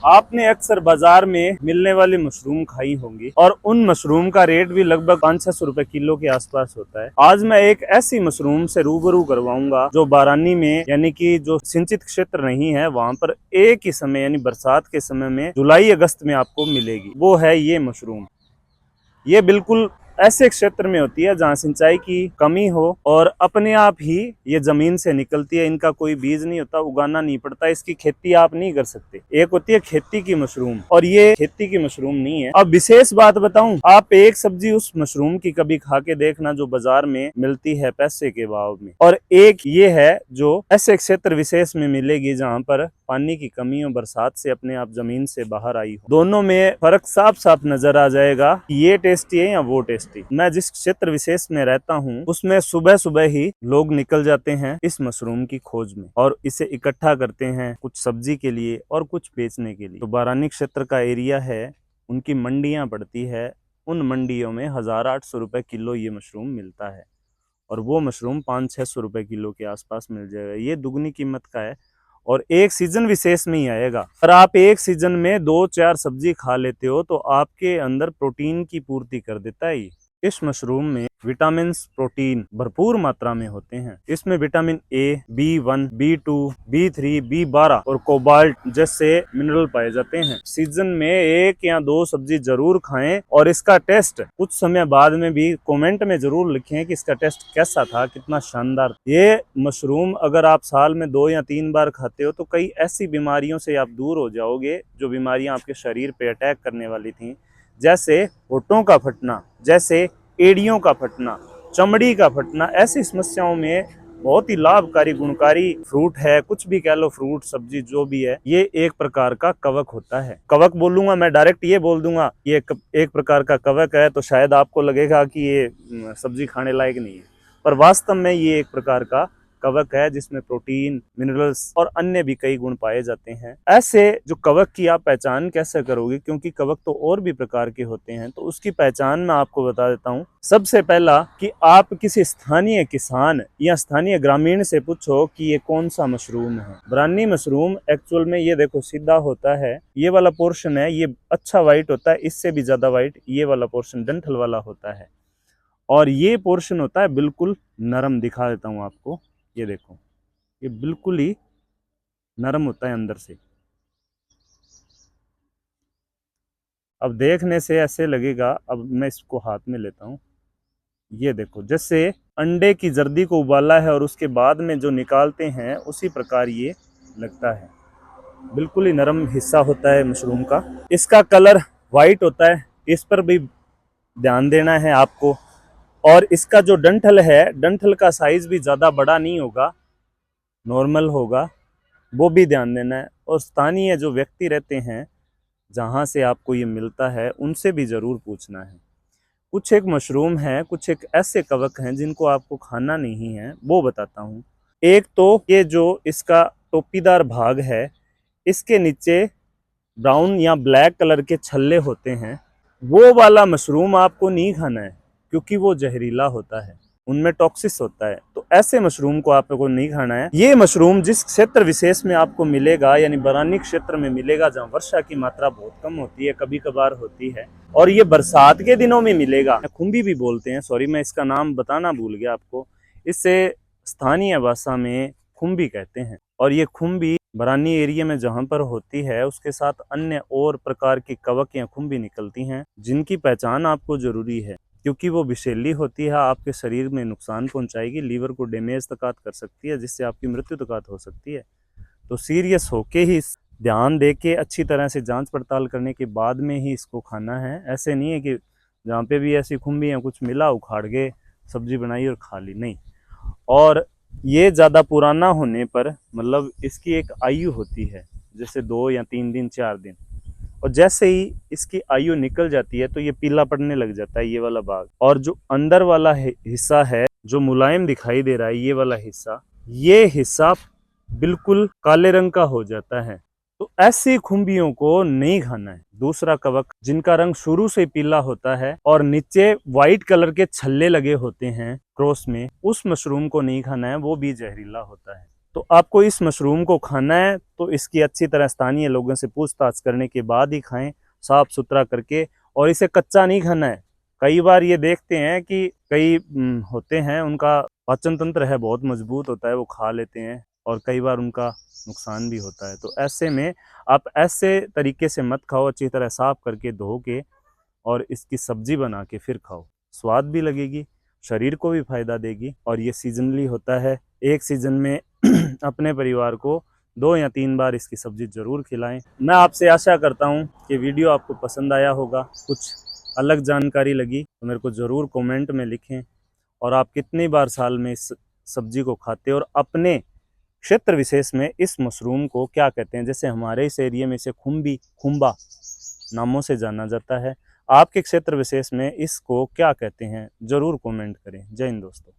आपने अक्सर बाजार में मिलने वाली मशरूम खाई होंगी और उन मशरूम का रेट भी लगभग 500-600 रुपए किलो के आसपास होता है। आज मैं एक ऐसी मशरूम से रूबरू करवाऊंगा जो बारानी में यानी कि जो सिंचित क्षेत्र नहीं है वहां पर एक ही समय यानी बरसात के समय में जुलाई अगस्त में आपको मिलेगी। वो है ये मशरूम। ये बिल्कुल ऐसे क्षेत्र में होती है जहाँ सिंचाई की कमी हो और अपने आप ही ये जमीन से निकलती है। इनका कोई बीज नहीं होता, उगाना नहीं पड़ता, इसकी खेती आप नहीं कर सकते। एक होती है खेती की मशरूम और ये खेती की मशरूम नहीं है। अब विशेष बात बताऊं, आप एक सब्जी उस मशरूम की कभी खा के देखना जो बाजार में मिलती है पैसे के भाव में, और एक ये है जो ऐसे क्षेत्र विशेष में मिलेगी जहाँ पर पानी की कमी और बरसात से अपने आप जमीन से बाहर आई हो। दोनों में फर्क साफ साफ नजर आ जाएगा कि ये टेस्टी है या वो टेस्टी। मैं जिस क्षेत्र विशेष में रहता हूँ उसमें सुबह सुबह ही लोग निकल जाते हैं इस मशरूम की खोज में और इसे इकट्ठा करते हैं कुछ सब्जी के लिए और कुछ बेचने के लिए। तो बारानी क्षेत्र का एरिया है, उनकी मंडियां पड़ती है, उन मंडियों में 1800 रुपए किलो ये मशरूम मिलता है और वो मशरूम 500-600 रुपए किलो के आसपास मिल जाएगा। ये दुगनी कीमत का है और एक सीजन विशेष में ही आएगा। अगर आप एक सीजन में 2-4 सब्जी खा लेते हो तो आपके अंदर प्रोटीन की पूर्ति कर देता है। इस मशरूम में विटामिन प्रोटीन भरपूर मात्रा में होते हैं। इसमें vitamin A, B1, B2, B3, B12 और कोबाल्ट जैसे मिनरल पाए जाते हैं। सीजन में 1 या 2 सब्जी जरूर खाएं और इसका टेस्ट कुछ समय बाद में भी कमेंट में जरूर लिखें कि इसका टेस्ट कैसा था, कितना शानदार। ये मशरूम अगर आप साल में 2 या 3 बार खाते हो तो कई ऐसी बीमारियों से आप दूर हो जाओगे जो बीमारियां आपके शरीर पे अटैक करने वाली थी, जैसे होठों का फटना, जैसे एड़ियों का फटना, चमड़ी का फटना। ऐसी समस्याओं में बहुत ही लाभकारी गुणकारी फ्रूट है, कुछ भी कह लो, फ्रूट सब्जी जो भी है, ये एक प्रकार का कवक होता है। कवक बोलूंगा मैं, डायरेक्ट ये बोल दूंगा ये एक प्रकार का कवक है तो शायद आपको लगेगा कि ये सब्जी खाने लायक नहीं है, पर वास्तव में ये एक प्रकार का कवक है जिसमें प्रोटीन, मिनरल्स और अन्य भी कई गुण पाए जाते हैं। ऐसे जो कवक की आप पहचान कैसे करोगे, क्योंकि कवक तो और भी प्रकार के होते हैं, तो उसकी पहचान मैं आपको बता देता हूँ। सबसे पहला कि आप किसी स्थानीय किसान या स्थानीय ग्रामीण से पूछो कि ये कौन सा मशरूम है। बारानी मशरूम एक्चुअल में ये देखो सीधा होता है, ये वाला पोर्शन है ये अच्छा व्हाइट होता है, इससे भी ज्यादा व्हाइट ये वाला पोर्शन डंठल वाला होता है और ये पोर्शन होता है बिल्कुल नरम। दिखा देता हूँ आपको, ये देखो ये बिल्कुल ही नरम होता है अंदर से। अब देखने से ऐसे लगेगा, अब मैं इसको हाथ में लेता हूँ, ये देखो जैसे अंडे की जर्दी को उबाला है और उसके बाद में जो निकालते हैं उसी प्रकार ये लगता है। बिल्कुल ही नरम हिस्सा होता है मशरूम का। इसका कलर वाइट होता है, इस पर भी ध्यान देना है आपको। और इसका जो डंठल है, डंठल का साइज भी ज़्यादा बड़ा नहीं होगा, नॉर्मल होगा, वो भी ध्यान देना है। और स्थानीय जो व्यक्ति रहते हैं जहाँ से आपको ये मिलता है उनसे भी ज़रूर पूछना है। कुछ एक मशरूम है, कुछ एक ऐसे कवक हैं जिनको आपको खाना नहीं है, वो बताता हूँ। एक तो ये जो इसका टोपीदार भाग है, इसके नीचे ब्राउन या ब्लैक कलर के छल्ले होते हैं, वो वाला मशरूम आपको नहीं खाना है क्योंकि वो जहरीला होता है, उनमें टॉक्सिस होता है। तो ऐसे मशरूम को आपको नहीं खाना है। ये मशरूम जिस क्षेत्र विशेष में आपको मिलेगा यानी बारानी क्षेत्र में मिलेगा जहाँ वर्षा की मात्रा बहुत कम होती है, कभी कभार होती है, और ये बरसात के दिनों में मिलेगा। खुम्बी भी बोलते हैं, सॉरी मैं इसका नाम बताना भूल गया आपको, इससे स्थानीय भाषा में खुम्बी कहते हैं। और ये खुम्बी बारानी एरिया में जहाँ पर होती है उसके साथ अन्य और प्रकार की कवक या खुम्बी निकलती हैं जिनकी पहचान आपको जरूरी है क्योंकि वो विषैली होती है, आपके शरीर में नुकसान पहुंचाएगी, लीवर को डैमेज तक कर सकती है, जिससे आपकी मृत्यु तक हो सकती है। तो सीरियस होके ही ध्यान दे के अच्छी तरह से जांच पड़ताल करने के बाद में ही इसको खाना है। ऐसे नहीं है कि जहाँ पे भी ऐसी खुम्बी या कुछ मिला उखाड़ के सब्जी बनाई और खा ली, नहीं। और ये ज़्यादा पुराना होने पर मतलब इसकी एक आयु होती है, जैसे 2 या 3 दिन 4 दिन, और जैसे ही इसकी आयु निकल जाती है तो ये पीला पड़ने लग जाता है ये वाला भाग। और जो अंदर वाला हिस्सा है जो मुलायम दिखाई दे रहा है, ये हिस्सा बिल्कुल काले रंग का हो जाता है। तो ऐसी खुम्बियों को नहीं खाना है। दूसरा कवक जिनका रंग शुरू से पीला होता है और नीचे व्हाइट कलर के छल्ले लगे होते हैं क्रॉस में, उस मशरूम को नहीं खाना है, वो भी जहरीला होता है। तो आपको इस मशरूम को खाना है तो इसकी अच्छी तरह स्थानीय लोगों से पूछताछ करने के बाद ही खाएं, साफ सुथरा करके। और इसे कच्चा नहीं खाना है। कई बार ये देखते हैं कि कई होते हैं, उनका पाचन तंत्र है बहुत मजबूत होता है, वो खा लेते हैं और कई बार उनका नुकसान भी होता है। तो ऐसे में आप ऐसे तरीके से मत खाओ, अच्छी तरह साफ करके धो के और इसकी सब्जी बना के फिर खाओ। स्वाद भी लगेगी, शरीर को भी फायदा देगी। और ये सीजनली होता है, एक सीजन में अपने परिवार को 2 या 3 बार इसकी सब्जी जरूर खिलाएं। मैं आपसे आशा करता हूं कि वीडियो आपको पसंद आया होगा, कुछ अलग जानकारी लगी तो मेरे को ज़रूर कमेंट में लिखें। और आप कितनी बार साल में इस सब्जी को खाते हो और अपने क्षेत्र विशेष में इस मशरूम को क्या कहते हैं। जैसे हमारे इस एरिया में इसे खुम्बी, खुम्बा नामों से जाना जाता है। आपके क्षेत्र विशेष में इसको क्या कहते हैं ज़रूर कमेंट करें। जय हिंद दोस्तों।